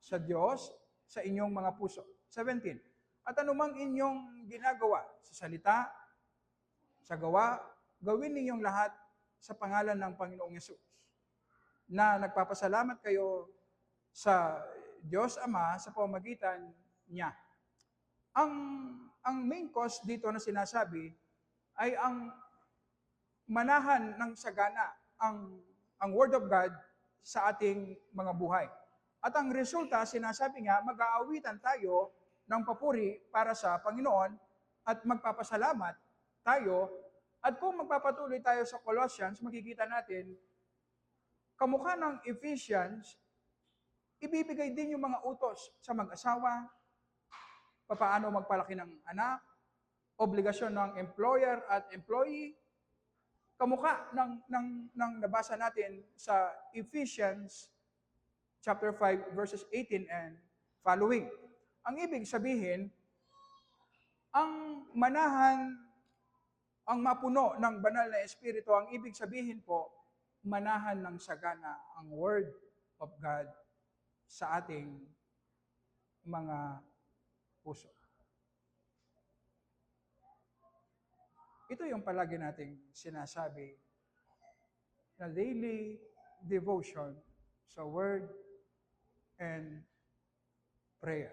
sa Diyos sa inyong mga puso. 17. At anumang inyong ginagawa sa salita, sa gawa, gawin ninyong lahat sa pangalan ng Panginoong Yesus, na nagpapasalamat kayo sa Diyos Ama sa pamamagitan niya. Ang main cause dito na sinasabi ay ang manahan ng sagana ang Word of God sa ating mga buhay. At ang resulta, sinasabi nga, mag-aawitan tayo ng papuri para sa Panginoon at magpapasalamat tayo. At kung magpapatuloy tayo sa Colossians, makikita natin, kamukha ng Ephesians, ibibigay din yung mga utos sa mag-asawa, papaano magpalaki ng anak, obligasyon ng employer at employee, kamukha ng nabasa natin sa Ephesians chapter 5 verses 18 and following. Ang ibig sabihin, ang manahan, ang mapuno ng banal na espiritu, ang ibig sabihin po, manahan ng sagana ang Word of God sa ating mga puso. Ito yung palagi nating sinasabi na daily devotion sa Word and prayer.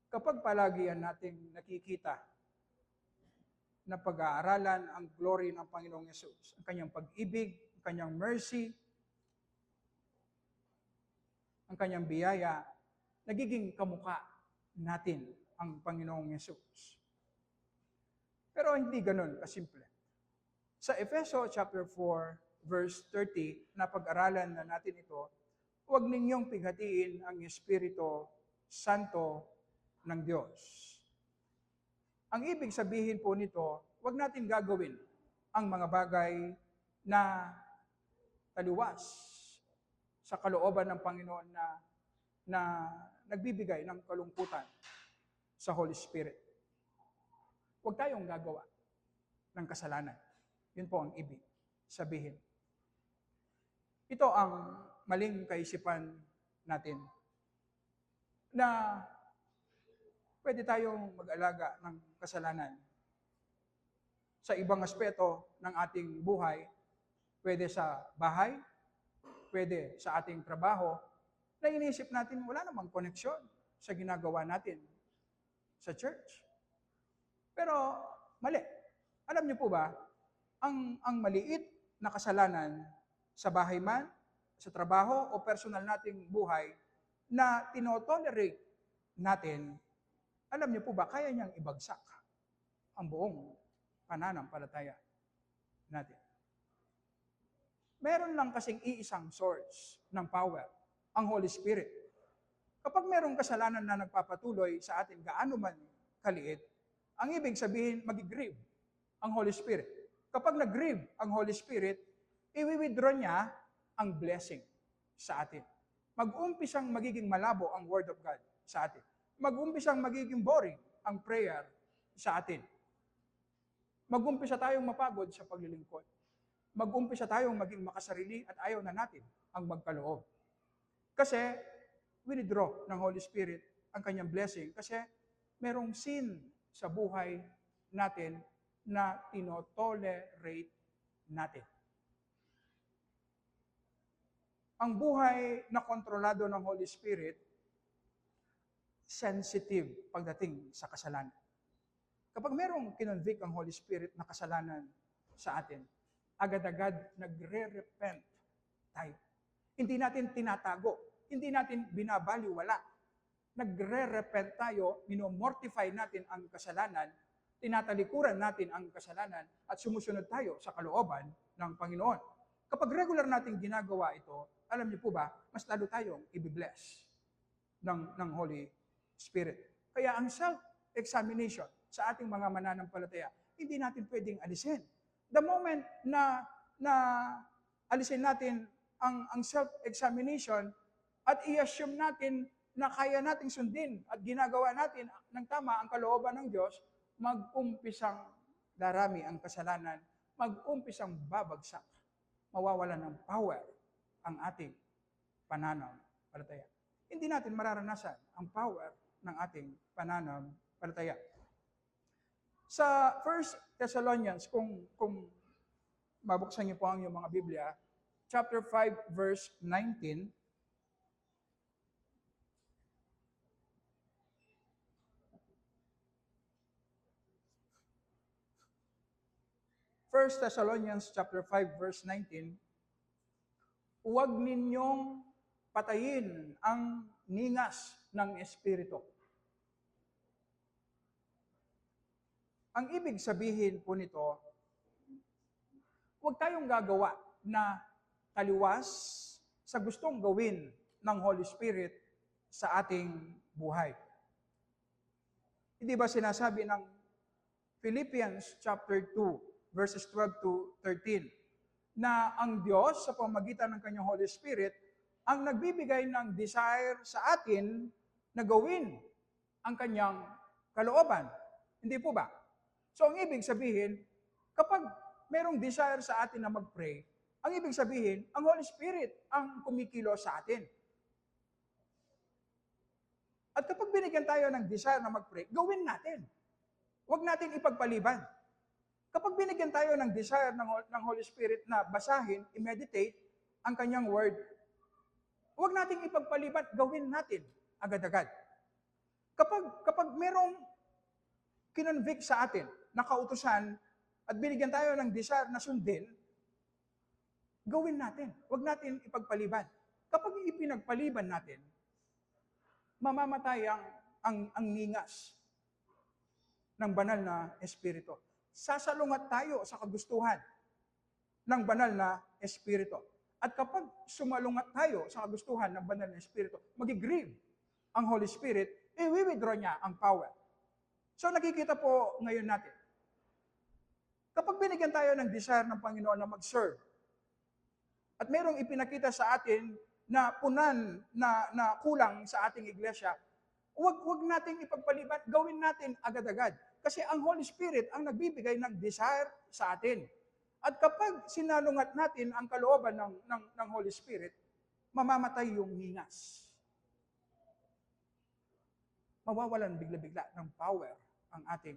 Kapag palagi yan nating nakikita na pag-aaralan ang glory ng Panginoong Yesus, ang kanyang pag-ibig, ang kanyang mercy, ang kanyang biyaya, nagiging kamukha natin ang Panginoong Yesus. Pero hindi ganun kasimple. Sa Efeso chapter 4, verse 30, na pag-aralan na natin ito, huwag ninyong pighatiin ang Espiritu Santo ng Diyos. Ang ibig sabihin po nito, huwag natin gagawin ang mga bagay na taliwas sa kalooban ng Panginoon na nagbibigay ng kalungkutan sa Holy Spirit. Huwag tayong gagawa ng kasalanan. Yun po ang ibig sabihin. Ito ang maling kaisipan natin na pwede tayong mag-alaga ng kasalanan sa ibang aspeto ng ating buhay, pwede sa bahay, pwede sa ating trabaho, na iniisip natin wala namang koneksyon sa ginagawa natin sa church. Pero mali. Alam niyo po ba, ang maliit na kasalanan sa bahay man, sa trabaho o personal nating buhay na tinotolerate natin, alam niyo po ba, kaya niyang ibagsak ang buong pananampalataya natin. Meron lang kasing iisang source ng power, ang Holy Spirit. Kapag merong kasalanan na nagpapatuloy sa atin, gaano man kaliit, ang ibig sabihin, mag-grieve ang Holy Spirit. Kapag nag-grieve ang Holy Spirit, i-withdraw niya ang blessing sa atin. Mag-umpisang magiging malabo ang Word of God sa atin. Mag-umpisang magiging boring ang prayer sa atin. Mag-umpisa tayong mapagod sa paglilingkod. Mag-umpisa tayong maging makasarili at ayaw na natin ang magkaloob. Kasi, withdraw ng Holy Spirit ang kanyang blessing kasi merong sin sa buhay natin na tinotolerate natin. Ang buhay na kontrolado ng Holy Spirit, sensitive pagdating sa kasalanan. Kapag merong kinonvict ang Holy Spirit na kasalanan sa atin, agad-agad nagre-repent tayo. Hindi natin tinatago, hindi natin binabaliwala. Nagre-repent tayo, minomortify natin ang kasalanan, tinatalikuran natin ang kasalanan, at sumusunod tayo sa kalooban ng Panginoon. Kapag regular natin ginagawa ito, alam niyo po ba, mas lalo tayong i-bless ng Holy Spirit. Kaya ang self-examination sa ating mga mananampalataya, hindi natin pwedeng alisin. The moment na alisin natin ang self-examination at i-assume natin na kaya nating sundin at ginagawa natin ng tama ang kalooban ng Diyos, mag-umpisang darami ang kasalanan, mag-umpisang babagsak, mawawalan ng power ang ating pananampalataya. Hindi natin mararanasan ang power ng ating pananampalataya. Sa 1 Thessalonians, kung mabuksan niyo po ang iyong mga Biblia, chapter 5, verse 19, 1 Thessalonians chapter 5 verse 19, huwag ninyong patayin ang ningas ng Espiritu. Ang ibig sabihin po nito, huwag tayong gagawa na taliwas sa gustong gawin ng Holy Spirit sa ating buhay. Hindi ba sinasabi ng Philippians chapter 2, verses 12 to 13, na ang Diyos sa pamamagitan ng kanyang Holy Spirit ang nagbibigay ng desire sa atin na gawin ang kanyang kalooban. Hindi po ba? So ang ibig sabihin, kapag merong desire sa atin na mag-pray, ang ibig sabihin, ang Holy Spirit ang kumikilos sa atin. At kapag binigyan tayo ng desire na mag-pray, gawin natin. Huwag natin ipagpaliban. Kapag binigyan tayo ng desire ng Holy Spirit na basahin, i-meditate ang kanyang word, huwag natin ipagpaliban, gawin natin agad-agad. Kapag merong kinonvict sa atin na kautusan at binigyan tayo ng desire na sundin, gawin natin. Huwag natin ipagpaliban. Kapag ipinagpaliban natin, mamamatay ang ningas ng banal na Espiritu. Sasalungat tayo sa kagustuhan ng banal na Espiritu. At kapag sumalungat tayo sa kagustuhan ng banal na Espiritu, mag-grieve ang Holy Spirit, i-withdraw niya ang power. So nakikita po ngayon natin, kapag binigyan tayo ng desire ng Panginoon na mag-serve, at merong ipinakita sa atin na punan na kulang sa ating iglesia, Huwag nating ipagpaliban, gawin natin agad-agad. Kasi ang Holy Spirit ang nagbibigay ng desire sa atin. At kapag sinalungat natin ang kalooban ng Holy Spirit, mamamatay yung ningas. Mawawalan bigla-bigla ng power ang ating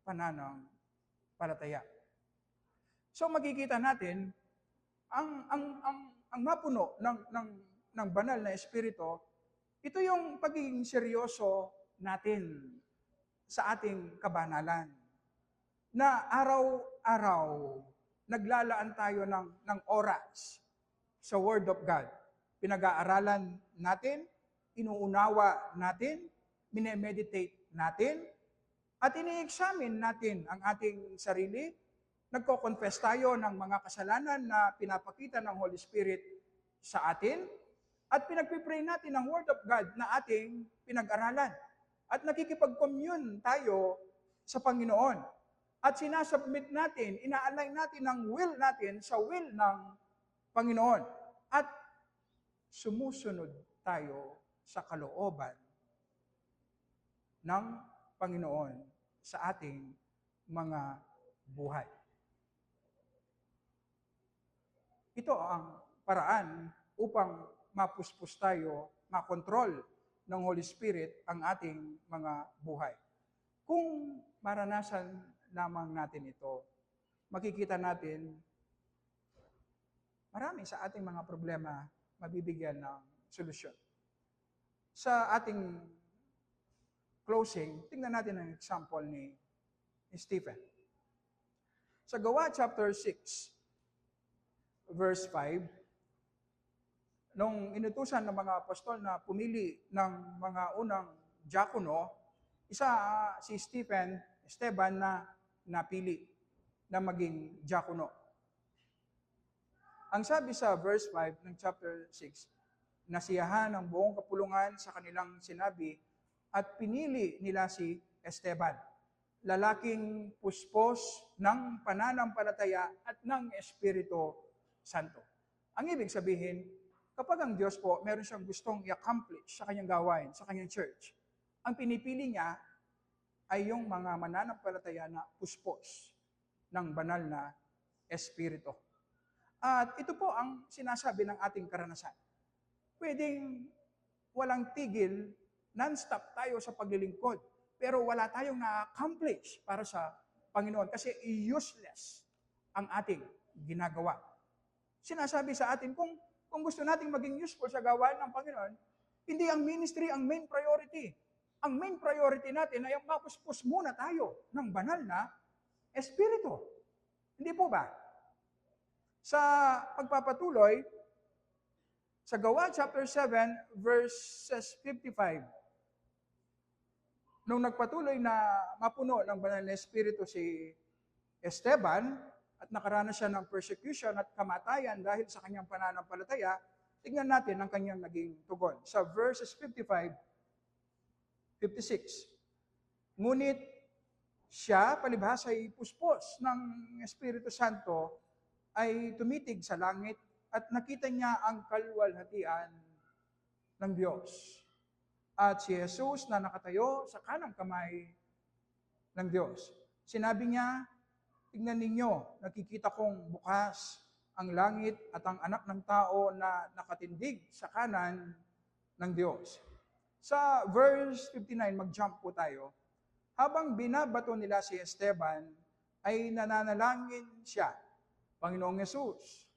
pananampalataya. So makikita natin ang mapuno ng banal na Espiritu. Ito yung pagiging seryoso natin sa ating kabanalan. Na araw-araw, naglalaan tayo ng oras sa Word of God. Pinag-aaralan natin, inuunawa natin, minemeditate natin, at ini-examine natin ang ating sarili. Nagko-confess tayo ng mga kasalanan na pinapakita ng Holy Spirit sa atin, at pinagpipray natin ang Word of God na ating pinag-aralan. At nakikipag-commune tayo sa Panginoon. At sinasubmit natin, ina-align natin ang will natin sa will ng Panginoon. At sumusunod tayo sa kalooban ng Panginoon sa ating mga buhay. Ito ang paraan upang mapuspos tayo, makontrol ng Holy Spirit ang ating mga buhay. Kung maranasan lamang natin ito, makikita natin marami sa ating mga problema mabibigyan ng solusyon. Sa ating closing, tingnan natin ang example ni Stephen. Sa Gawa chapter 6, verse 5, nung inutusan ng mga apostol na pumili ng mga unang diakono, isa si Esteban na napili na maging diakono. Ang sabi sa verse 5 ng chapter 6, nasiyahan ang buong kapulungan sa kanilang sinabi at pinili nila si Esteban, lalaking puspos ng pananampalataya at ng Espiritu Santo. Ang ibig sabihin, kapag ang Diyos po, meron siyang gustong i-accomplish sa kanyang gawain, sa kanyang church, ang pinipili niya ay yung mga mananampalataya na puspos ng banal na Espiritu. At ito po ang sinasabi ng ating karanasan. Pwedeng walang tigil, non-stop tayo sa paglilingkod, pero wala tayong na-accomplish para sa Panginoon kasi useless ang ating ginagawa. Sinasabi sa atin, kung gusto nating maging useful sa gawain ng Panginoon, hindi ang ministry ang main priority. Ang main priority natin ay ang mapuspos muna tayo ng banal na Espiritu. Hindi po ba? Sa pagpapatuloy, sa Gawa chapter 7, verses 55, nung nagpatuloy na mapuno ng banal na Espiritu si Esteban, at nakaranas siya ng persecution at kamatayan dahil sa kanyang pananampalataya, tingnan natin ang kanyang naging tugon. Sa verses 55, 56, ngunit Siya, palibhasa ay puspos ng Espiritu Santo, ay tumitig sa langit at nakita niya ang kalwalhatian ng Diyos. At si Jesus na nakatayo sa kanang kamay ng Diyos. Sinabi niya, tingnan ninyo, nakikita kong bukas ang langit at ang anak ng tao na nakatindig sa kanan ng Diyos. Sa verse 59, mag-jump po tayo. Habang binabato nila si Esteban, ay nananalangin siya, Panginoong Yesus,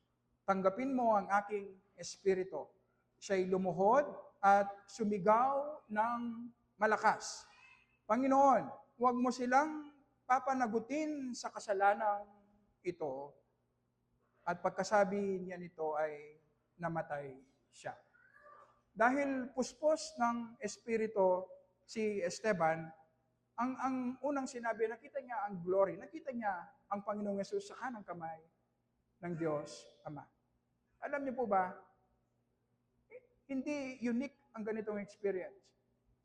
tanggapin mo ang aking espiritu. Siya'y lumuhod at sumigaw ng malakas. Panginoon, huwag mo silang papanagutin sa kasalanang ito. At pagkasabi niya nito ay namatay siya. Dahil puspos ng espiritu si Esteban, ang unang sinabi, nakita niya ang glory, nakita niya ang Panginoong Yesus sa kanang kamay ng Diyos Ama. Alam niyo po ba, hindi unique ang ganitong experience.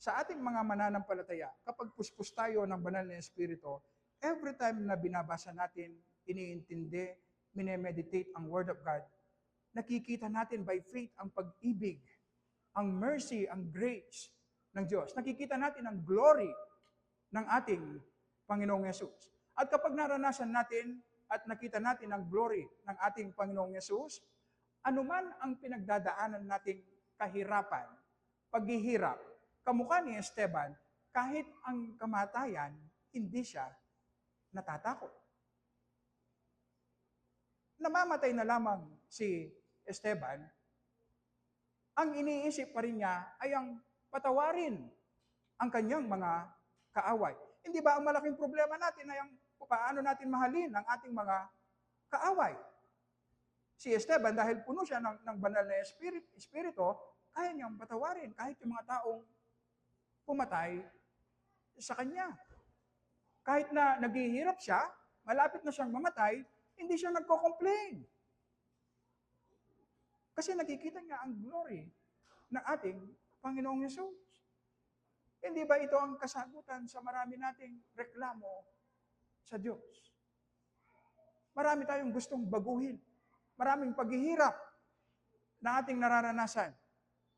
Sa ating mga mananampalataya, kapag puspos tayo ng banal na Espiritu, every time na binabasa natin, iniintindi, minemeditate ang Word of God, nakikita natin by faith ang pag-ibig, ang mercy, ang grace ng Diyos. Nakikita natin ang glory ng ating Panginoong Yesus. At kapag naranasan natin at nakita natin ang glory ng ating Panginoong Yesus, anuman ang pinagdadaanan nating kahirapan, paghihirap, kamukha ni Esteban, kahit ang kamatayan, hindi siya natatakot. Namamatay na lamang si Esteban, ang iniisip pa rin niya ay ang patawarin ang kanyang mga kaaway. Hindi ba ang malaking problema natin ay ang paano natin mahalin ang ating mga kaaway? Si Esteban, dahil puno siya ng banal na espiritu, kaya niyang patawarin kahit yung mga taong pumatay sa kanya. Kahit na naghihirap siya, malapit na siyang mamatay, hindi siya nagko-complain. Kasi nakikita niya ang glory ng ating Panginoong Yesus. Hindi ba ito ang kasagutan sa marami nating reklamo sa Diyos? Marami tayong gustong baguhin. Maraming paghihirap na ating nararanasan.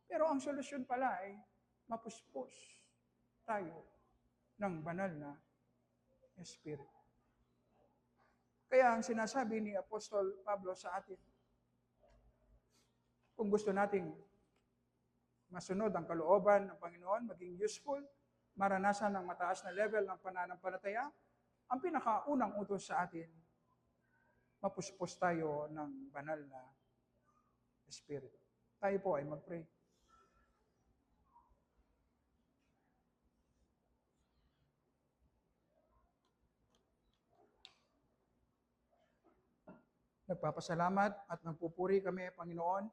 Pero ang solusyon pala ay mapuspos tayo ng banal na Espiritu. Kaya ang sinasabi ni Apostol Pablo sa atin, kung gusto nating masunod ang kalooban ng Panginoon, maging useful, maranasan ng mataas na level ng pananampalataya, ang pinakaunang utos sa atin, mapuspos tayo ng banal na Espiritu. Tayo po ay mag-pray. Nagpapasalamat at nagpupuri kami, Panginoon.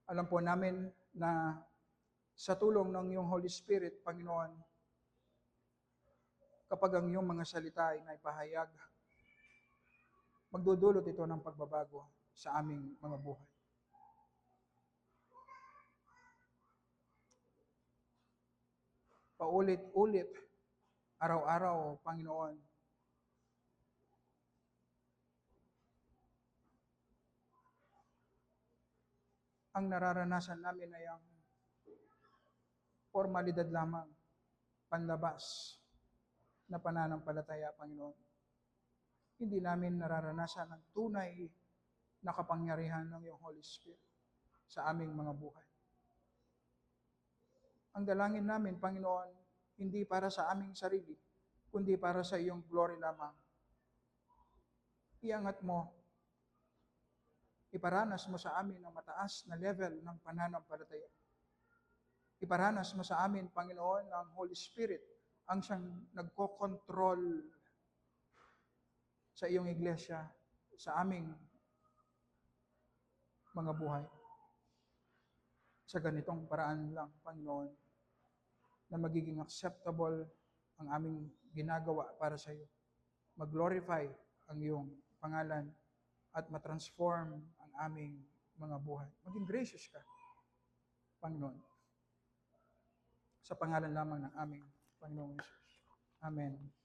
Alam po namin na sa tulong ng iyong Holy Spirit, Panginoon, kapag ang iyong mga salita ay naipahayag, magdudulot ito ng pagbabago sa aming mga buhay. Paulit-ulit, araw-araw, Panginoon, ang nararanasan namin ay ang formalidad lamang, panlabas na pananampalataya, Panginoon. Hindi namin nararanasan ang tunay na kapangyarihan ng iyong Holy Spirit sa aming mga buhay. Ang dalangin namin, Panginoon, hindi para sa aming sarili, kundi para sa iyong glory lamang. Iangat mo, iparanas mo sa amin ang mataas na level ng pananampalataya. Iparanas mo sa amin, Panginoon, ang Holy Spirit, ang siyang nagko-control sa iyong iglesia, sa aming mga buhay. Sa ganitong paraan lang, Panginoon, na magiging acceptable ang aming ginagawa para sa iyo. Mag-glorify ang iyong pangalan at matransform ang aming mga buhay. Maging gracious ka, Panginoon. Sa pangalan lamang ng aming Panginoong Yesus. Amen.